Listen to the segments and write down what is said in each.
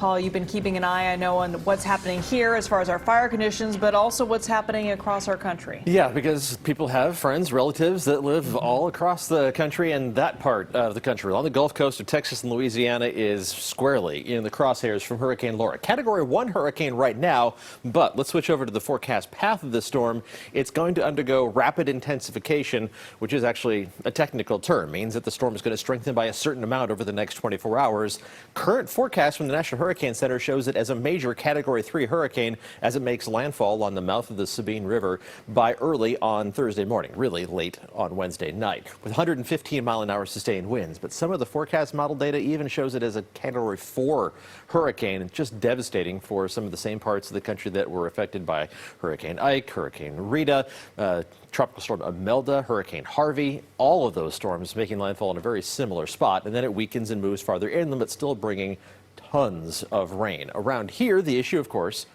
Paul, you've been keeping an eye, I know, on what's happening here as far as our fire conditions, but also what's happening across our country. Yeah, because people have friends, relatives that live all across the country, and that part of the country on the Gulf Coast of Texas and Louisiana is squarely in the crosshairs from Hurricane Laura. Category 1 hurricane right now, but let's switch over to the forecast path of the storm. It's going to undergo rapid intensification, which is actually a technical term. It means that the storm is going to strengthen by a certain amount over the next 24 hours. Current forecast from the National Hurricane Center shows it as a major Category 3 hurricane as it makes landfall on the mouth of the Sabine River by early on Thursday morning, really late on Wednesday night, with 115-mile-an-hour sustained winds. But some of the forecast model data even shows it as a Category 4 hurricane, just devastating for some of the same parts of the country that were affected by Hurricane Ike, Hurricane Rita, Tropical Storm Imelda, Hurricane Harvey, all of those storms making landfall in a very similar spot, and then it weakens and moves farther inland, but still bringing tons of rain. Around here, the issue, of course,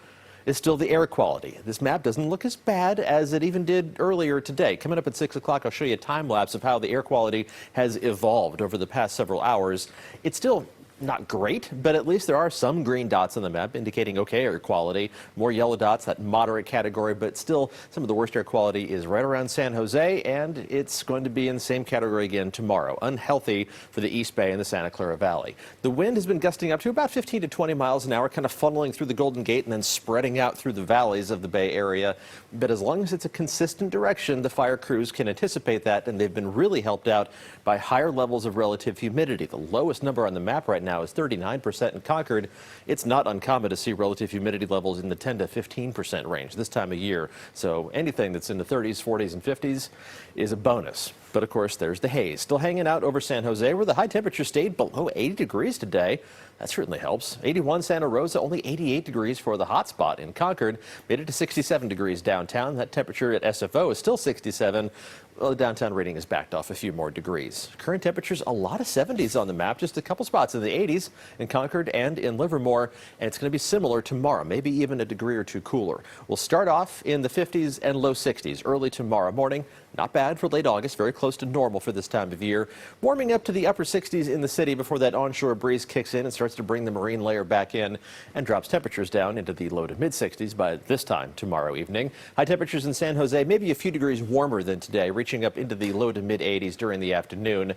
is still the air quality. This map doesn't look as bad as it even did earlier today. Coming up at 6 o'clock, I'll show you a time lapse of how the air quality has evolved over the past several hours. It's still not great, but at least there are some green dots on the map indicating okay air quality. More yellow dots, that moderate category, but still some of the worst air quality is right around San Jose, and it's going to be in the same category again tomorrow. Unhealthy for the East Bay and the Santa Clara Valley. The wind has been gusting up to about 15 to 20 miles an hour, kind of funneling through the Golden Gate and then spreading out through the valleys of the Bay Area. But as long as it's a consistent direction, the fire crews can anticipate that, and they've been really helped out by higher levels of relative humidity. The lowest number on the map right now is 39% in Concord. It's not uncommon to see relative humidity levels in the 10 to 15% range this time of year. So anything that's in the 30s, 40s, and 50s is a bonus. But of course, there's the haze still hanging out over San Jose, where the high temperature stayed below 80 degrees today. That certainly helps. 81 Santa Rosa, only 88 degrees for the hot spot in Concord. Made it to 67 degrees downtown. That temperature at SFO is still 67. Well, the downtown reading has backed off a few more degrees. Current temperatures, a lot of 70s on the map, just a couple spots in the 80s in Concord and in Livermore, and it's going to be similar tomorrow, maybe even a degree or two cooler. We'll start off in the 50s and low 60s early tomorrow morning. Not bad for late August, very close to normal for this time of year. Warming up to the upper 60s in the city before that onshore breeze kicks in and starts to bring the marine layer back in and drops temperatures down into the low to mid 60s by this time tomorrow evening. High temperatures in San Jose, maybe a few degrees warmer than today, reaching up into the low to mid 80s during the afternoon.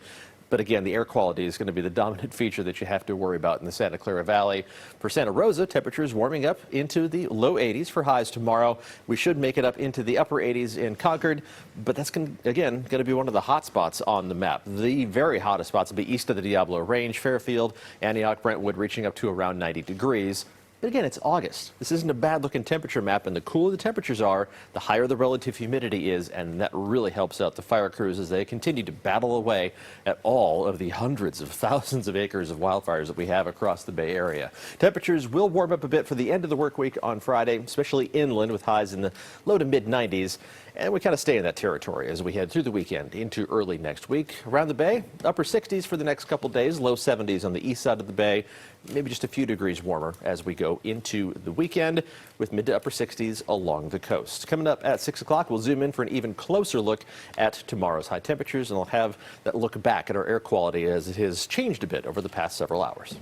But again, the air quality is going to be the dominant feature that you have to worry about in the Santa Clara Valley. For Santa Rosa, temperatures warming up into the low 80s for highs tomorrow. We should make it up into the upper 80s in Concord, but that's going to be one of the hot spots on the map. The very hottest spots will be east of the Diablo Range, Fairfield, Antioch, Brentwood, reaching up to around 90 degrees. But again, it's August. This isn't a bad-looking temperature map, and the cooler the temperatures are, the higher the relative humidity is, and that really helps out the fire crews as they continue to battle away at all of the hundreds of thousands of acres of wildfires that we have across the Bay Area. Temperatures will warm up a bit for the end of the work week on Friday, especially inland with highs in the low to mid-90s. And we kind of stay in that territory as we head through the weekend into early next week. Around the Bay, upper 60s for the next couple days, low 70s on the east side of the Bay, maybe just a few degrees warmer as we go into the weekend with mid to upper 60s along the coast. Coming up at 6 o'clock, we'll zoom in for an even closer look at tomorrow's high temperatures, and we'll have that look back at our air quality as it has changed a bit over the past several hours.